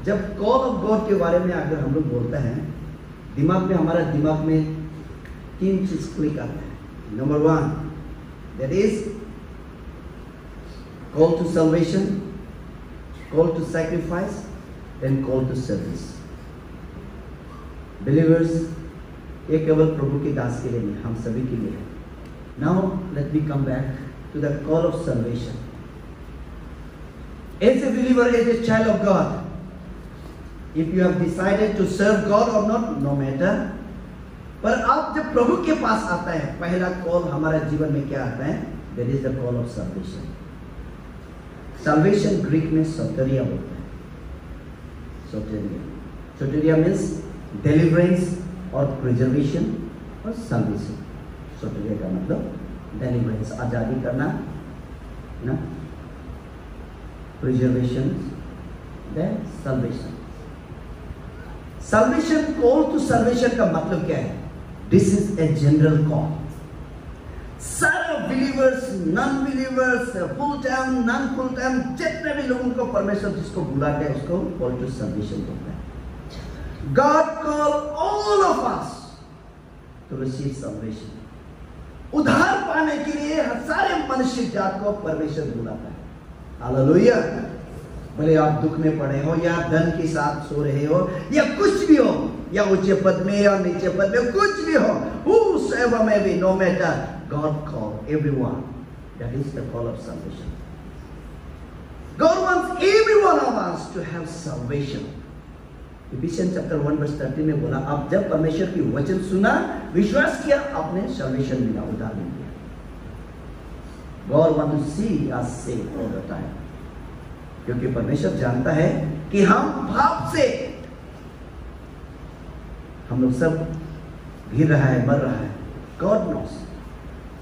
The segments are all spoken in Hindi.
जब कॉल ऑफ गॉड के बारे में अगर हम लोग बोलते हैं, हमारा दिमाग में 3 चीज क्लिक आता है। Number 1, that is call to salvation, call to sacrifice, then call to service. Believers, ये केवल प्रभु के दास के लिए नहीं, हम सभी के लिए है। Now let me come back to the call of salvation. As a believer, as a child of God, if you have decided to serve God or not, no matter, पर आप जब प्रभु के पास आता है, पहला कॉल हमारे जीवन में क्या आता है? That is the call of salvation. Salvation Greek में सोटेरिया बोलते हैं। सोटेरिया means deliverance और preservation और salvation। सोटेरिया का मतलब deliverance, आजादी करना ना, preservation, then salvation. Salvation, call to salvation का मतलब क्या है? This is a general call. सारे believers, non-believers, full time, non-full time, जितने भी लोगों को परमेश्वर जिसको बुलाते हैं उसको call to salvation बोलते हैं। God call all of us to receive salvation. उद्धार पाने के लिए सारे मनुष्य जात को परमेश्वर बुलाता है। हालेलुया। भले आप दुख में पड़े हो, या धन के साथ सो रहे हो, या कुछ भी हो, या ऊंचे पद में या नीचे पद में, कुछ भी हो, whosoever may be, no matter, God call everyone. That is the call of salvation. God wants every one of us to have salvation. Ephesians chapter 1 verse 30 में बोला, आप जब परमेश्वर की वचन सुना, विश्वास किया, आपने salvation मिला, उद्धार मिल गया। God wants to see us saved all the time. क्योंकि परमेश्वर जानता है कि हम पाप से, हम लोग सब गिर रहा है, मर रहा है। God knows.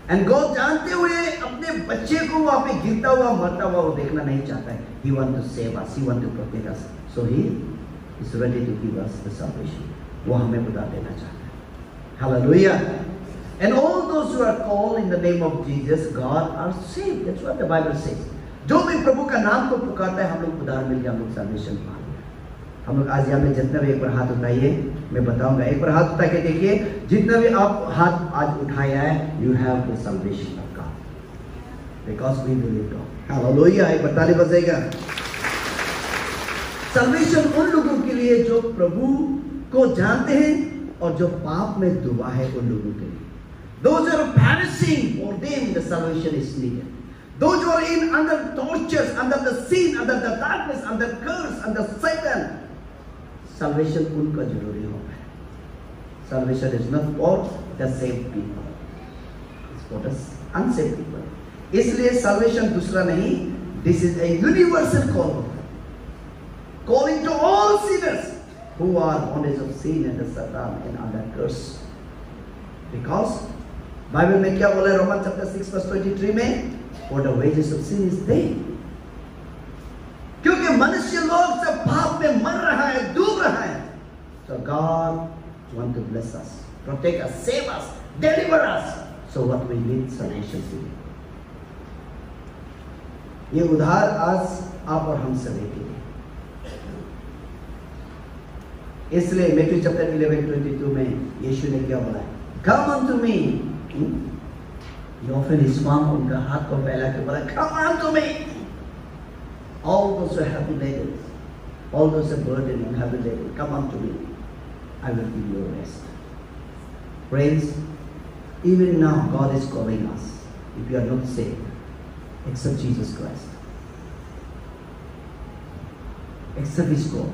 And God जानते हुए अपने बच्चे को वहां पे गिरता हुआ, मरता हुआ वो देखना नहीं चाहता है। He wants to save us. He wants to protect us. So He is ready to give us the salvation. वो हमें उद्धार देना चाहता है। Hallelujah. And all those who are called in the name of Jesus, God are saved. That's what the Bible says. जो भी प्रभु का नाम को पुकारता है, हम लोग उद्धार मिल गया, हम लोग salvation पा लिया। हम लोग आज यहाँ में जितना भी एक बार हाथ उठाइए, मैं बताऊंगा। एक बार हाथ उठा के देखिए, जितना भी आप हाथ आज उठाया है, you have the salvation of God, because we believe God. Hallelujah! एक बार ताली बजेगा। Salvation उन लोगों के लिए जो प्रभु को जानते हैं और जो पाप में डूबा है, उन लोगों के लिए। Those who are perishing, for them the salvation is needed. Those who are in under tortures, under the sin, under the darkness, under curse, under Satan, salvation उनका जरूरी होगा। Salvation is not for the saved people, it's for the unsaved people. इसलिए salvation दूसरा नहीं, this is a universal call, calling to all sinners who are bondage of sin and the Satan and under curse. Because Bible में क्या बोला है? रोमन चैप्टर 6 वर्स 23 में, for the wages of sin is death. क्योंकि मनुष्य लोग सब पाप में मर रहा है, डूब रहा है। So God wants to bless us, protect us, save us, deliver us. So what we need salvation to be. ये उद्धार आज आप और हम सभी के लिए। इसलिए मैथ्यू चैप्टर 11:22 में यीशु ने क्या बोला? Come unto me. He often is found, उनका हाथ को फैला के बोला, Come unto me. All those who are heavy laden, all those who are burdened and heavy laden, come unto me. I will give you rest. Friends, even now God is calling us. If you are not saved, accept Jesus Christ. Accept His call.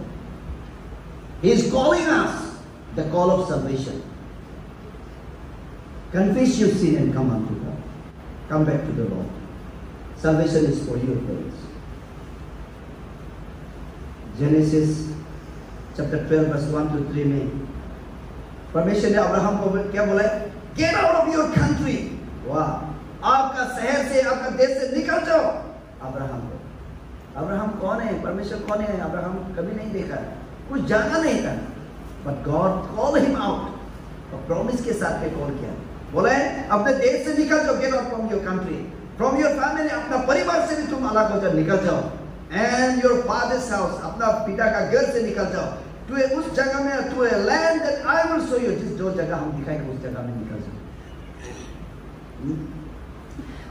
He is calling us, the call of salvation. Confess your sin and come unto God. Come back to the Lord. Salvation is for you, friends. Genesis chapter 12 verse 1 to 3 में परमेश्वर ने अब्राहम को क्या बोला है? Get out of your country. वाह, आपका शहर से, आपका देश से निकल जाओ। अब्राहम कौन है? परमेश्वर कौन है? अब्राहम कभी नहीं देखा, कुछ जाना नहीं था, but God called him out. और प्रॉमिस के साथ में कॉल किया, बोला है अपने देश से निकल जाओ, get out from your country, from your family, अपना परिवार से भी तुम अलग हो जाओ, निकल जाओ, and your father's house, अपना पिता का घर से निकल जाओ, तू उस जगह में, तू land that I will show you, जिस जो जगह हम दिखाएंगे उस जगह में निकल जाओ.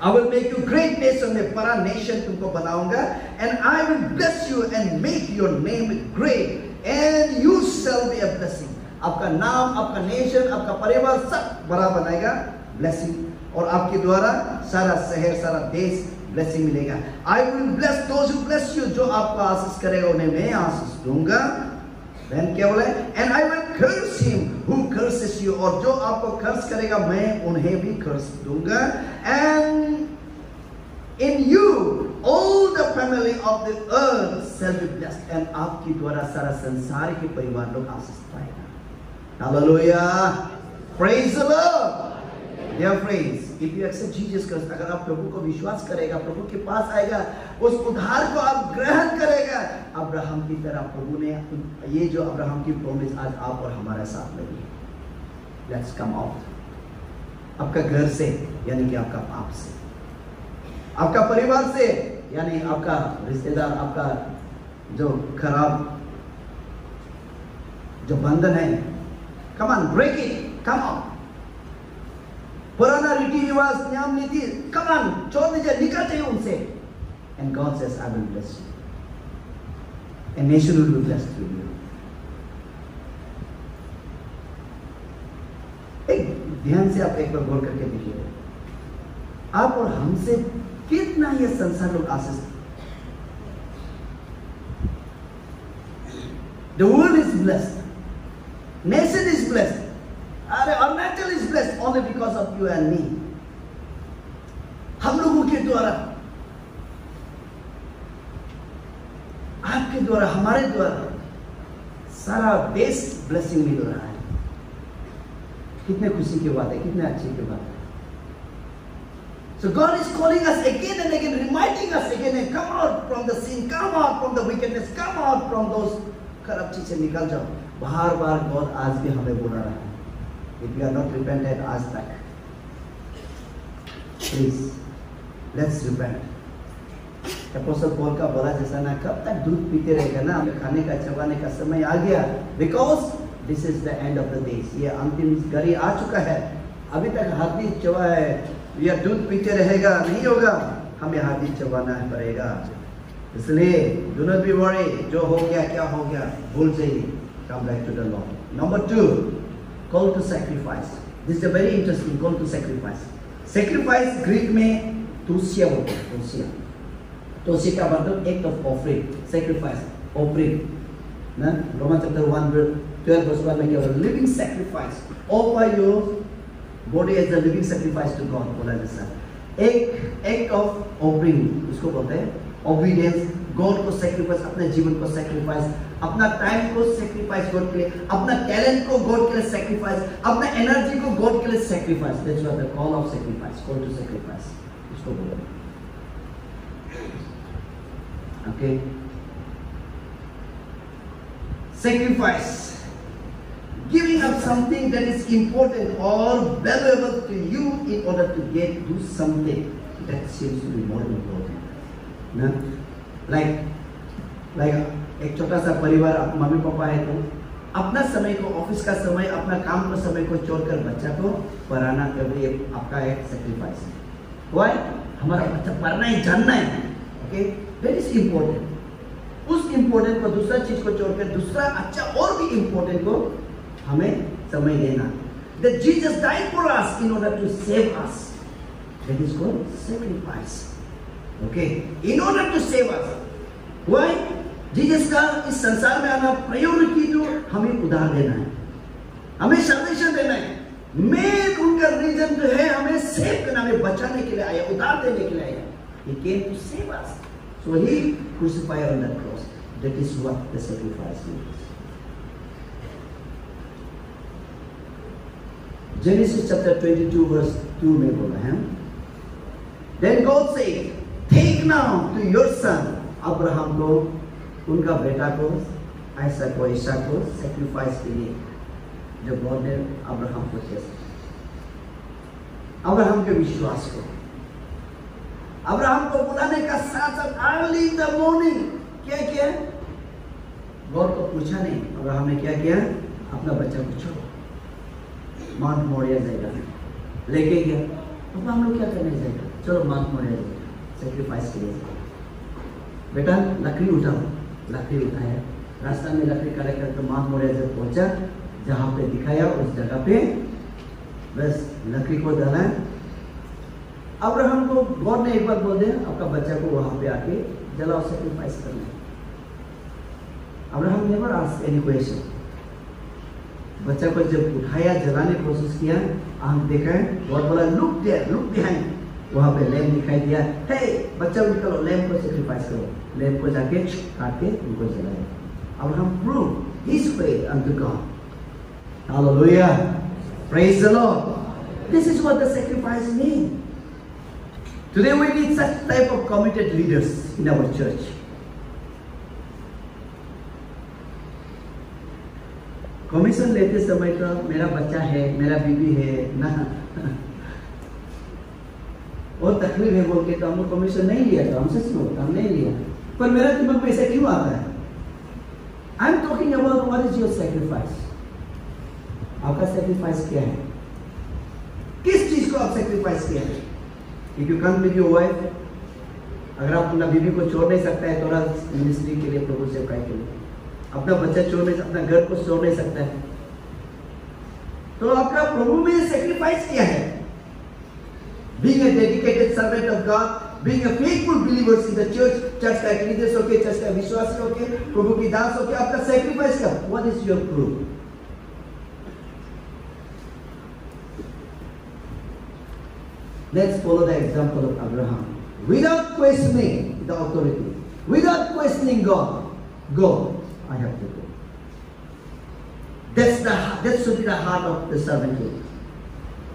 I will make you great nation, मैं बड़ा nation तुमको बनाऊंगा, and I will bless you and make your name great, and you shall be a blessing. आपका नाम, आपका नेशन, आपका परिवार सब बड़ा बनाएगा, blessing, और आपके द्वारा सारा शहर, सारा देश blessing मिलेगा. I will bless those who bless you, जो आपका आशीष करेगा उन्हें मैं आशीष दूंगा. Then क्या बोला? And I will curse him who curses you, और जो आपको कर्स करेगा मैं उन्हें भी कर्स दूंगा. And in you all the family of the earth shall be blessed, and आपके द्वारा सारा संसार के परिवार लोग आशीष पाएगा. Hallelujah, praise the Lord. Dear friends, if you accept Jesus Christ, अगर आप प्रभु को विश्वास करेगा, प्रभु के पास आएगा, उस उद्धार को आप ग्रहण करेगा, अब्राहम की तरह प्रभु ने ये जो अब्राहम की प्रॉमिस आज आप और हमारे साथ लगी है. Let's come out. आपका घर से, यानी कि आपका पाप से, आपका परिवार से, यानी आपका रिश्तेदार, आपका जो खराब जो बंधन है, come on, break it, come on. पुराना रीति रिवाज, नियम नीति, come on, छोड़ दीजिए, निकल जाइए उनसे. And God says, I will bless you. A nation will be blessed through you. एक ध्यान से आप एक बार गौर करके देखिए, आप और हमसे कितना ये संसार लोग आशीष. The world is blessed. Nation is blessed. Arunachal is blessed only because of you and me. हम लोगों के द्वारा, आपके द्वारा, हमारे द्वारा सारा देश ब्लेसिंग मिल रहा है. कितने खुशी की बात है, कितने अच्छी की बात है. So God is calling us again and again, reminding us again and come out from the sin, come out from the wickedness, come out from those खराब चीज से निकल जाओ. बार बार God आज भी हमें बोल रहा है. If you are not repented आज तक, please let's repent. Apostle Paul का बोला जैसा ना, कब तक दूध पीते रहेगा ना, हमें खाने का चबाने का समय आ गया. Because this is the end of the days. ये अंतिम घड़ी आ चुका है. अभी तक हाथी चबा है, या दूध पीते रहेगा नहीं होगा, हमें हाथी चबाना पड़ेगा. इसलिए do not be worried, जो हो गया क्या हो गया भूल जाइए. Come back to the Lord. Number 2, call to sacrifice. This is a very interesting call to sacrifice. Sacrifice Greek में तोसिया बोलते हैं. तोसिया, तोसिया का मतलब act of offering, sacrifice, offering. ना Romans chapter 1:12 verse 1 में क्या बोला? Living sacrifice. Offer your body as a living sacrifice to God. बोला जैसा एक act of offering उसको बोलते हैं. Obedience, God को sacrifice, अपने जीवन को sacrifice, अपना टाइम को sacrifice God के लिए, अपना टैलेंट को God के लिए sacrifice, अपना एनर्जी को God के लिए sacrifice. That's what the call of sacrifice, call to sacrifice. इसको बोलो. Okay. Sacrifice, giving up something that is important or valuable to you in order to do something that seems to be more important. ना, like एक छोटा सा परिवार, मम्मी पापा है तो अपना समय को, ऑफिस का समय, अपना काम का समय को छोड़कर बच्चा को पढ़ाना कभी आपका एक सैक्रिफाइस है. Why? हमारा बच्चा पढ़ना है, जानना है. Okay, that is important. उस इम्पोर्टेंट को, दूसरा चीज को छोड़कर दूसरा अच्छा और भी इम्पोर्टेंट को हमें समय देना. That Jesus died for us in order to save us. That is called sacrifice. Okay, in order to save us. Why? Jesus का इस संसार में आना प्रायोरिटी तो हमें उद्धार देना है, हमें salvation देना है. मेन उनका रीजन जो है हमें सेव करना, हमें बचाने के लिए आया, उद्धार देने के लिए आया. He came to save us. So he crucified on that cross. That is what the sacrifice is. Genesis chapter 22 verse 2 में बोला है. Then God said, take now to your son Abraham को, उनका बेटा को, आइसक को, ईसा को सैक्रिफाइस के लिए, जो गॉड ने अब्राहम को किया. अब्राहम के विश्वास को, अब्राहम को बुलाने का साथ साथ अर्ली इन द मॉर्निंग क्या किया? गॉड को पूछा नहीं, अब्राहम ने क्या किया? अपना बच्चा को छोड़ो, माउंट मोरिया जाएगा लेके गया। अब हम लोग क्या करने जाएगा? चलो माउंट मोरिया जाएगा, सेक्रीफाइस के लिए। बेटा लकड़ी उठाओ, लकड़ी उठाया, रास्ता में लकड़ी काटे कर तो माउंट मोरिया जब पहुंचा, जहाँ पे दिखाया उस जगह पे बस लकड़ी को डाला। अब्राहम को गॉड ने एक बार बोल दिया, आपका बच्चा को वहां पे आके जलाओ, सेक्रीफाइस करना। Abraham never asked any question. बच्चा को जब उठाया, जलाने की कोशिश किया, हम देखा है गॉड बोला लुक देयर, लुक बिहाइंड, वहां पे लैम्प दिखाई दिया। हे बच्चा निकलो, लैम्प को सेक्रीफाइस करो। लैम्प को जाके काट के उनको जलाया। Abraham prove his faith unto God. Hallelujah, praise the Lord. This is what the sacrifice mean. Today we need such type of committed leaders in our church. Commission लेते समय तो मेरा बच्चा है, मेरा बीबी है ना, और तकलीफ है बोल के तो हम कमीशन नहीं लिया था। हम सच में हम नहीं लिया, पर मेरा दिमाग में ऐसा क्यों आता है? I am talking about what is your sacrifice. आपका सैक्रिफाइस क्या है? किस चीज को आप सैक्रिफाइस किया है? If you come with your wife, अगर आप अपना बीवी को छोड़ नहीं सकता है थोड़ा मिनिस्ट्री के लिए, प्रभु सेवकाई के लिए, अपना बच्चा छोड़ नहीं सकता, घर को छोड़ नहीं सकता है, तो आपका प्रभु में सैक्रिफाइस क्या है? Being a dedicated servant of God, being a faithful believers in the church, church का एक लीडर्स होके, चर्च का विश्वासी होके, प्रभु की दास होके, आपका सैक्रिफाइस क्या? What is your proof? Let's follow the example of Abraham. Without questioning the authority, without questioning God, go. I have to go. That should be the heart of the servanthood.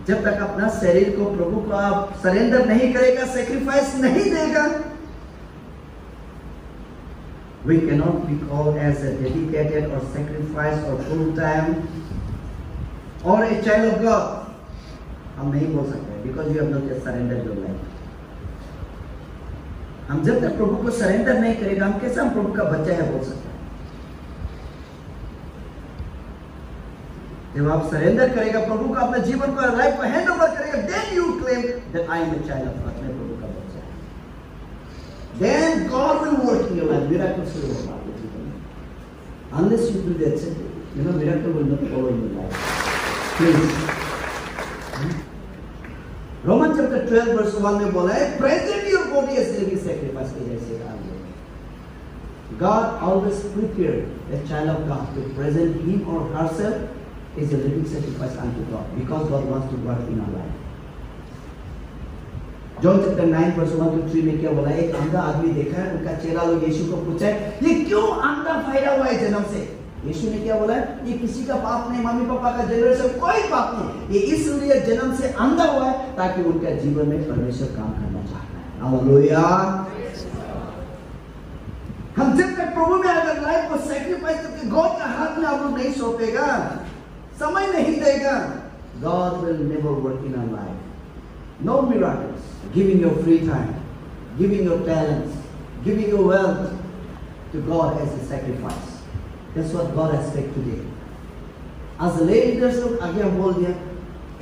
जब तक अपना शरीर को प्रभु को आप सरेंडर नहीं करेगा, सेक्रीफाइस नहीं देगा, we cannot be called as a dedicated or sacrificed or full time or a child of God. हम नहीं बोल सकते because you have not yet surrendered your life. हम जब तक प्रभु को सरेंडर नहीं करेगा, हम कैसे हम प्रभु का बच्चा है बोल सकते हैं? जब आप सरेंडर करेगा, प्रभु का अपने जीवन को, लाइफ को हैंड ओवर करेगा, then you claim that I am a child of God, मैं प्रभु का बच्चा है। Then God will work in your life, miracles will work आपके जीवन में। Unless you do that, you know, miracle will not follow in your life. Please. Roman chapter 12 verse 1 में बोला है, present your body as living sacrifice के जैसे God always prepared a child of God to present him or herself as a living sacrifice unto God because God wants to work in our life. John chapter 9 verse 1 to 3 में क्या बोला है? एक अंधा आदमी देखा है, उनका चेला लोग यीशु को पूछा है, ये क्यों अंधा फैला हुआ है जन्म से? यीशु ने क्या बोला है? ये किसी का पाप नहीं, मम्मी पापा का जनरेशन कोई पाप नहीं, ये इसलिए जन्म से अंधा हुआ है ताकि उनके जीवन में परमेश्वर काम करना चाहता है। हालेलुया। हम जब तक प्रभु में अगर लाइफ को सैक्रिफाइस करके गॉड के हाथ में आप लोग नहीं सौंपेगा, समय नहीं देगा, God will never work in our life. No miracles. Giving your free time, giving your talents, giving your wealth to God as a sacrifice. That's what God expects today. As a leaders लोग आगे हम बोल दिया,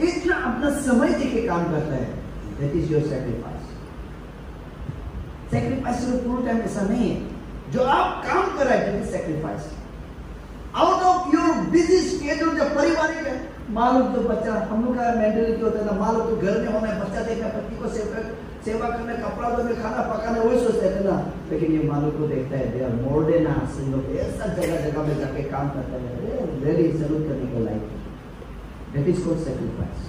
इतना अपना समय देके काम करता है, that is your sacrifice. Sacrifice सिर्फ पूरा टाइम ऐसा नहीं है, जो आप काम कर रहे हैं that is sacrifice. Out of your busy schedule जो पारिवारिक है, मालूम तो बच्चा, हम लोग का मेंटालिटी होता है ना, मालूम तो घर में होना है, बच्चा देखना, पति को सेवा करना, कपड़ा धोना, खाना पकाना, वही सोचते थे ना, लेकिन ये मालूम को देखता है, they are more than us, लोग ऐसा जगह जगह में जाके काम करते हैं, वेरी सैल्यूट करने को like, that is called sacrifice.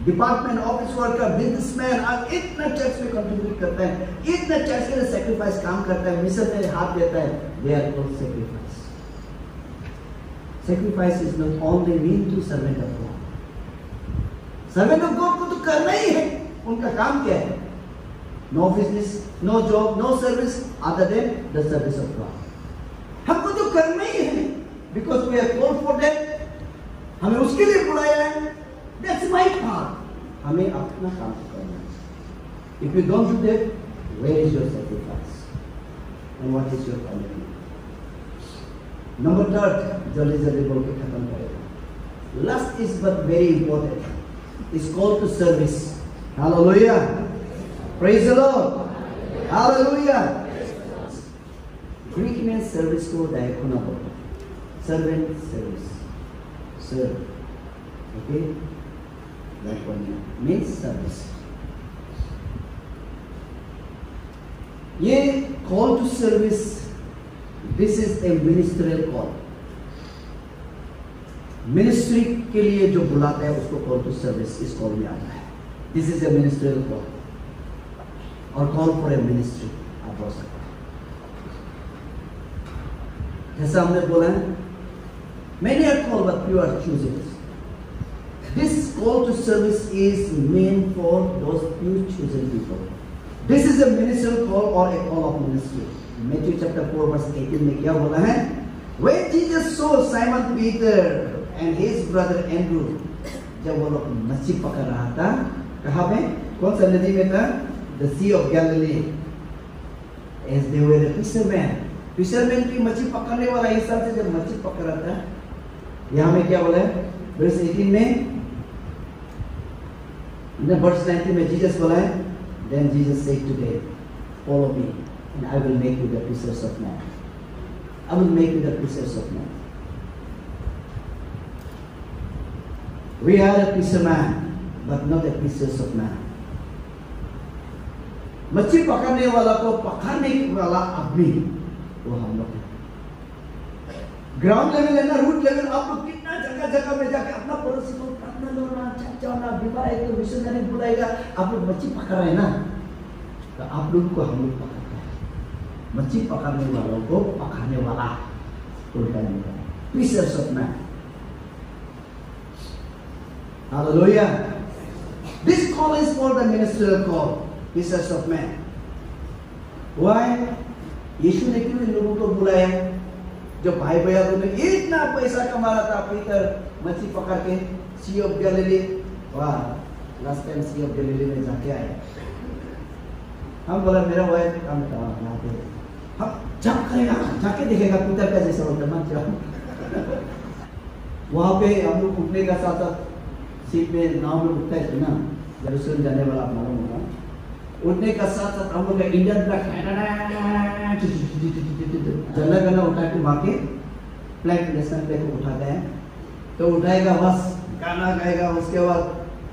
Department office worker, businessman आज इतना चर्च में कंट्रीब्यूट करता है, इतना चर्च के लिए सैक्रिफाइस काम करता है, मिशन में हाथ देता है, they are called sacrifice. Sacrifice is not only mean to servant of God. Servant of God को तो करना ही है, उनका काम क्या है? No business, no job, no service other than the service of God. हमको तो करना ही है, because we are called for that. हमें उसके लिए बुलाया है. That's my part. हमें अपना काम करना है. If you don't do that, Where is your sacrifice? And what is your commitment? Number third, जल्दी बोल के खत्म करेगा. Last is but very important. It's called to service. Hallelujah. Praise the Lord. Hallelujah. Greek means service को diakonia बोलते हैं. Servant service. Serve. Okay. Diakonia means service. ये call to service. This is a ministerial call. Ministry के लिए जो बुलाता है उसको कॉल टू सर्विस इस कॉल में आता है. This is a ministerial call और कॉल फॉर ए मिनिस्ट्री आप बोल सकते हैं. जैसा हमने बोला है, many are called but few are chosen. This call to service is meant for those few chosen people. This is a ministerial call or a call of ministry. Matthew chapter 4 verse 18 में क्या बोला है? When Jesus saw Simon Peter and his brother Andrew, जब वो लोग मछली पकड़ रहा था, कहाँ पे? कौन सा नदी में था? The Sea of Galilee. As they were a fisherman. Fisherman की मछली पकड़ने वाला हिसाब से जब मछली पकड़ रहा था, यहाँ में क्या बोला है? Verse 18 में, verse 19 में Jesus बोला है, then Jesus said to them, follow me, and I will make you the fishers of men. I will make you the fishers of men. We are a fisherman, but not a fishers of men. मछली पकड़ने वाला को पकड़ने वाला आदमी वो हम लोग हैं. ग्राउंड लेवल है ना, रूट लेवल. आप लोग कितना जगह जगह में जाके अपना पड़ोसी को प्रार्थना लोना चाचा बीमार है तो मिशनरी बुलाएगा. आप लोग मछली पकड़ रहे हैं ना, तो आप लोग को हम लोग पकड़ते हैं. मछली पकड़ने वालों को पकड़ने वाला उल्टा नहीं है. Fishers of men. Hallelujah. This call is for the ministerial call. Fishers of men. Why? यीशु ने क्यों इन लोगों को बुलाया? जो भाई भैया ने इतना पैसा कमा रहा था, पीटर मछली पकड़ के सी ऑफ गैलिली. वाह, last time sea of Galilee में जाके आए. हम बोला मेरा वाइफ काम था यहाँ पे, हम जब करेगा जाके देखेगा पीटर का जैसा होता मत जाओ. वहाँ पे हम लोग उठने का साथ साथ सीट में नाव में उठता है ना, यरूशलेम जाने वाला आप मालूम होगा. उठने का साथ साथ हम लोग का इंडियन फ्लैग जला गला उठा के वहाँ के फ्लैग नेशनल फ्लैग को उठाते हैं. तो उठाएगा बस गाना गाएगा, उसके बाद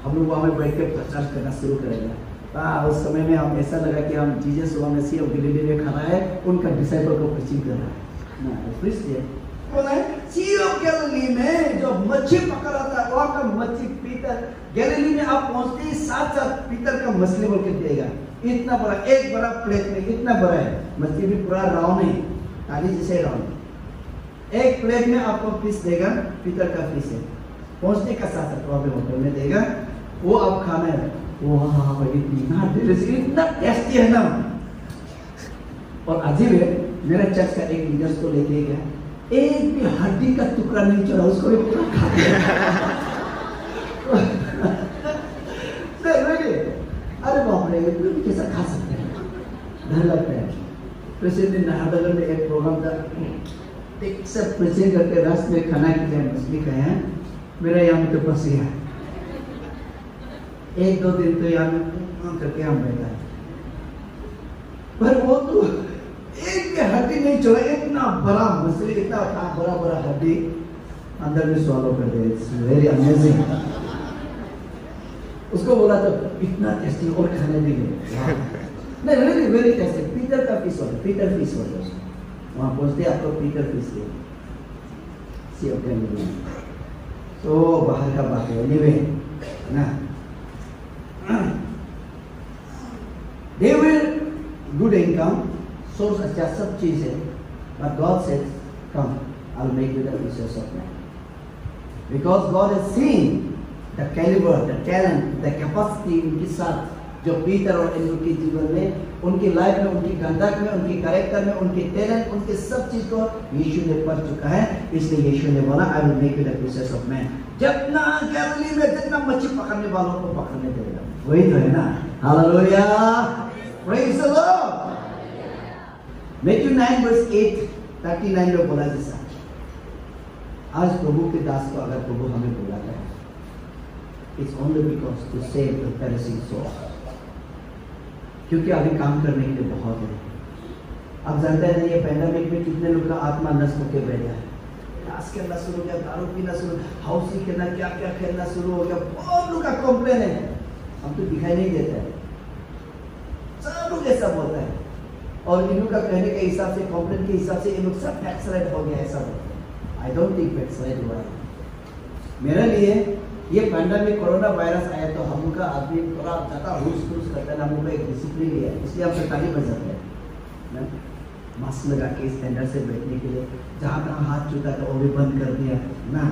हम लोग वहाँ में बैठ के प्रचार करना शुरू करेगा. उस समय में हम ऐसा लगा कि हम जीसस वहाँ में सी ऑफ गैलिली में खड़ा है, उनका डिसाइपल को प्रीचिंग कर रहा है ना. प्लीज बोला है सी ऑफ गैलिली में जो मच्छी पकड़ रहा था, वहाँ का मच्छी पीटर गैलिली में आप पहुँचते ही साथ साथ पीटर का मछली बोल के देगा. इतना बड़ा, एक बड़ा प्लेट में इतना बड़ा है मछली, भी पूरा राउंड नहीं, थाली जैसे राउंड. एक प्लेट में आपको फिश देगा, पीटर का फिश है. पहुँचने का साथ साथ वहाँ पे होटल में देगा, वो आप खाना है. वाह, इतना टेस्टी है ना. और अजीब है, मेरा चर्च का एक लीडर्स को लेके गया, एक भी हड्डी का टुकड़ा नहीं चला, उसको भी पूरा खा दिया. अरे बाप रे, इतना भी कैसा खा सकते हैं, डर लगता है. प्रेसिडेंट नाहरनगर में एक प्रोग्राम था, एक सब प्रेसिडेंट करके रास्ते में खाना के लिए मछली खाए हैं. मेरा यहाँ में तो फंस गया. एक दो दिन तो यहाँ करके हम बैठा है, पर वो तो एक भी हड्डी नहीं चला. इतना बड़ा मछली, इतना बड़ा बड़ा हड्डी अंदर में स्वालो कर दे. It's very amazing. उसको बोला तो इतना टेस्टी और खाने देंगे. नहीं, वेरी वेरी टेस्टी. पीटर का फिश वाला, पीटर फिश वाला. वहाँ पहुँचते आपको पीटर फिश दे सी ऑफ गैलिली. तो बाहर का बात है एनीवे ना. They will good income, source अच्छा सब चीज है, but God says, come, I'll make you the fishers of men. Because God has seen the caliber, the talent, the capacity उनके साथ जो पीटर और एंड्रू के जीवन में, उनकी लाइफ में, उनकी कंडक्ट में, उनकी कैरेक्टर में, उनके टैलेंट, उनके सब चीज को यीशु ने पढ़ चुका है. इसलिए यीशु ने बोला, I will make you the fishers of men. जितना गैलिली में जितना मच्छी पकड़ने वालों को पकड़ने देगा, वही तो है ना. Hallelujah. Praise the Lord. Matthew 9 verse 8-39 में बोला जैसा, आज प्रभु के दास को अगर प्रभु हमें बुलाता है, it's only because to save the perishing soul. क्योंकि अभी काम करने के लिए बहुत है। आप जानते हैं ये पैंडेमिक में कितने लोग का आत्मा नष्ट होकर बैठा है। ताश खेलना शुरू हो गया, दारू पीना शुरू, हाउसी खेलना, क्या क्या खेलना शुरू हो गया। बहुत लोग का कंप्लेन है, हम तो दिखाई नहीं देता है, सब लोग ऐसा बोलता है। और इन लोग का कहने के हिसाब से, कंप्लेन के हिसाब से इन लोग सब बैकस्लाइड हो गया, ऐसा बोलते हैं। आई डोंट थिंक बैकस्लाइड हुआ है। मेरे लिए ये पैंडेमिक कोरोना वायरस आया तो हम लोग का आदमी थोड़ा ज़्यादा हुस करता है, हम लोग का एक डिसिप्लिन है, इसलिए हम सरकारी बन जाते हैं। मास्क लगा के स्टैंडर्ड से बैठने के लिए, जहाँ तहाँ हाथ छूता था वो भी बंद कर दिया ना।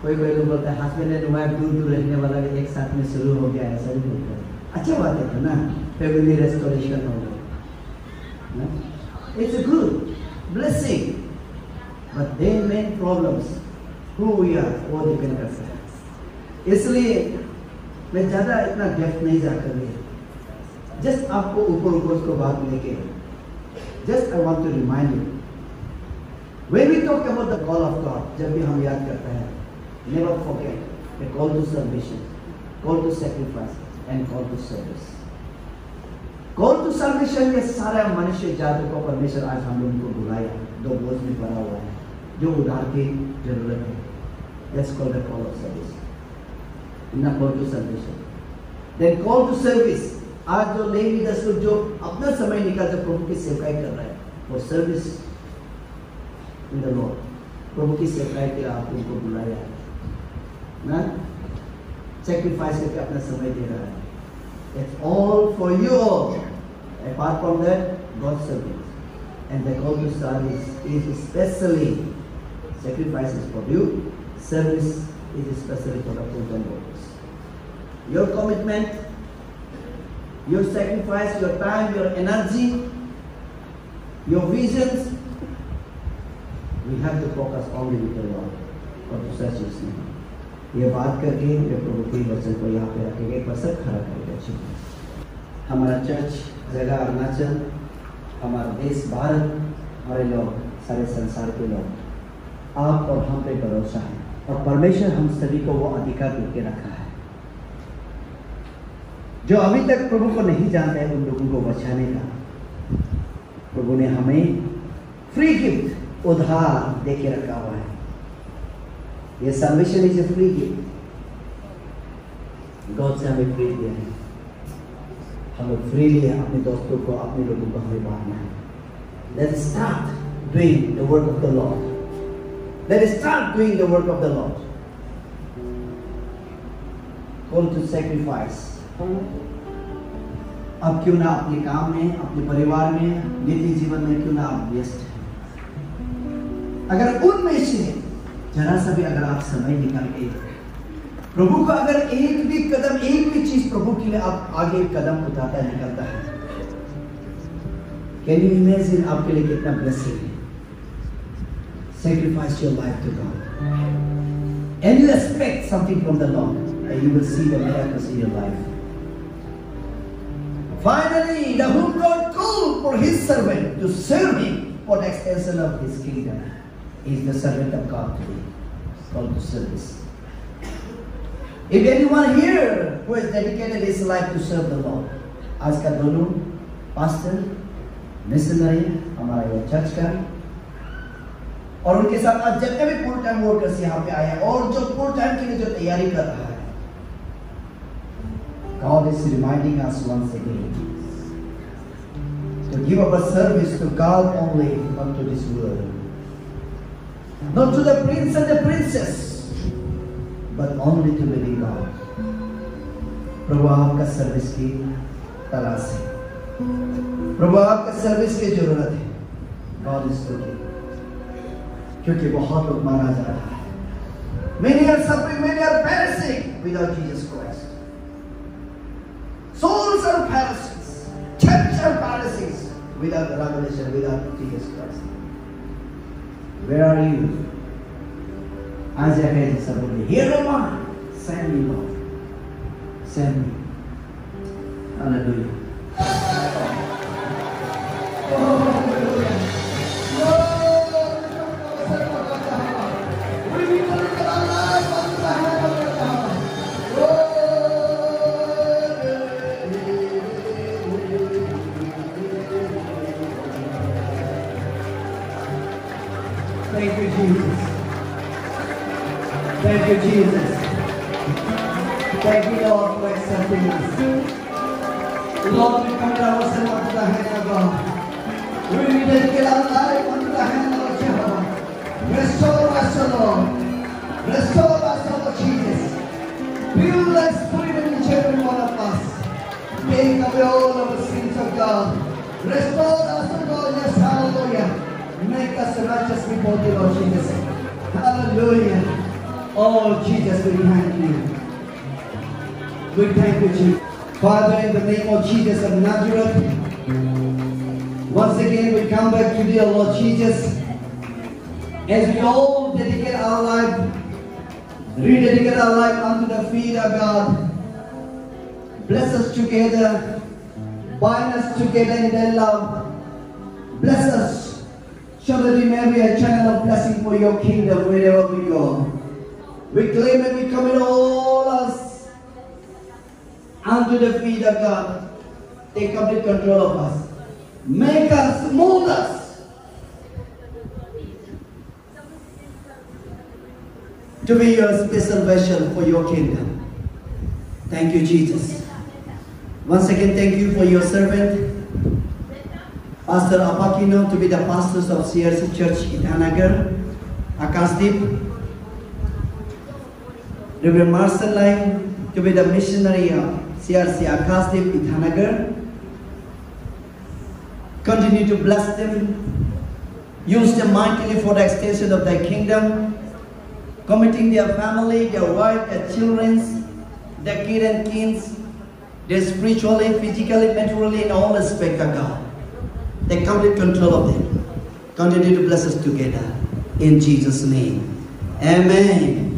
कोई कोई लोग बोलता है हस्बैंड एंड वाइफ दूर रहने वाला एक साथ में शुरू हो गया, ऐसा भी बोलता है। अच्छा बात है ना, फैमिली रेस्टोरेशन हो गया, it's a good blessing, but there main problems who we are वो डिपेंड करता है। इसलिए मैं ज़्यादा इतना डेप्थ नहीं जाकर जस्ट आपको ऊपर उसको बात लेके, just I want to remind you, when we talk about the call of God, जब भी हम याद करते हैं, never forget the call to submission, call to sacrifice and call to service. Call to submission में सारे मनुष्य जाति को परमेश्वर आज हम लोगों को बुलाया, दो बोझ में पड़ा हुआ है, जो उधार की जरूरत है। Let's call the call of service, not call to submission. Then call to service. आज जो लay leaders लोग जो अपना समय निकाल कर प्रभु की सेवकाई कर रहे हैं, वो सर्विस इन द लॉर्ड, प्रभु की सेवकाई के लिए आप उनको बुलाया है ना, सैक्रिफाइस करके अपना समय दे रहा है। It's all for you. Apart from that, God's service and the call to service is especially sacrifices for you. Service is especially for the full-time workers. Your commitment, your sacrifice, your time, your energy, your visions, we have to focus only with the Lord for to search His name. ये बात करके ये प्रभु के वचन को यहाँ पे रखेंगे, एक वचन खड़ा करेंगे। हमारा चर्च जगह अरुणाचल, हमारा देश भारत, हमारे लोग, सारे संसार के लोग, आप और हम पे भरोसा है, और परमेश्वर हम सभी को वो अधिकार देके रखा है। जो अभी तक प्रभु को नहीं जानते हैं उन लोगों को बचाने का प्रभु ने हमें फ्री गिफ्ट उधार देके रखा हुआ है। ये salvation is a free gift, God से हमें फ्री दिया है। हम लोग फ्रीली अपने दोस्तों को, अपने लोगों को हमें बांटना है। Let's start doing the work of the Lord. Let's start doing the work of the Lord. Call to sacrifice. अब क्यों ना अपने काम में, अपने परिवार में, निजी जीवन में क्यों ना आप व्यस्त हैं, अगर उनमें से जरा सा भी अगर आप समय निकाल के प्रभु को, अगर एक भी कदम, एक भी चीज प्रभु के लिए आप आगे कदम उठाता है, निकलता है, कैन यू इमेजिन आपके लिए कितना ब्लेसिंग है। Sacrifice your life to God, and you expect something from the Lord, and you will see the miracles in your life. Finally, the whom God called for His servant to serve Him for the extension of His kingdom is the servant of God today, called to service. If anyone here who has dedicated his life to serve the Lord, आज का दोनों पास्टर, मिशनरी, हमारा ये चर्च का, और उनके साथ आज जितने भी फुल टाइम वर्कर्स यहाँ पे आए हैं और जो फुल टाइम के लिए जो तैयारी कर रहा है, God is reminding us once again to give up a service to God only, not to this world, not to the prince and the princess, but only to living God. प्रभु आपका सर्विस की तलाश है, प्रभु आपका सर्विस की जरूरत है। God is looking, क्योंकि बहुत लोग मारा जा रहा है। Many are suffering, many are perishing without Jesus Christ. Souls are perishing, church are perishing without the revelation, without Jesus Christ. Where are you? Isaiah is saying, "Here am I, send me, Lord, send me." Hallelujah. Thank you, Jesus. Thank you, Jesus. Thank you, Lord, for accepting us. Lord, we commit ourselves unto the hand of God. We dedicate our life unto the hand of Jehovah. Restore us, O Lord. Restore us, O Lord Jesus. Build us, spirit in each every one of us. Take away all our sins, of God. Restore us, O God. Yes, hallelujah. Make us righteous before the Lord Jesus. Hallelujah. Oh, Jesus, we thank you. We thank you, Jesus. Father, in the name of Jesus of Nazareth, once again we come back to dear Lord Jesus. As we all dedicate our life, rededicate our life unto the feet of God. Bless us together. Bind us together in their love. Bless us. So that we may be a channel of blessing for your kingdom wherever we go. We claim and we commit all us unto the feet of God. Take complete control of us. Make us, mold us to be your special vessel for your kingdom. Thank you, Jesus. Once again, thank you for your servant, Pastor Apakino, to be the pastors of CRC Church Itanagar, Akasdeep. Reverend Marcel Lai, to be the missionary of CRC Akasdeep Itanagar. Continue to bless them. Use them mightily for the extension of thy kingdom. Committing their family, their wife, their children, their kids and kins, their spiritually, physically, materially, in all aspects of God. Take complete control of them. Continue to bless us together. In Jesus' name. Amen.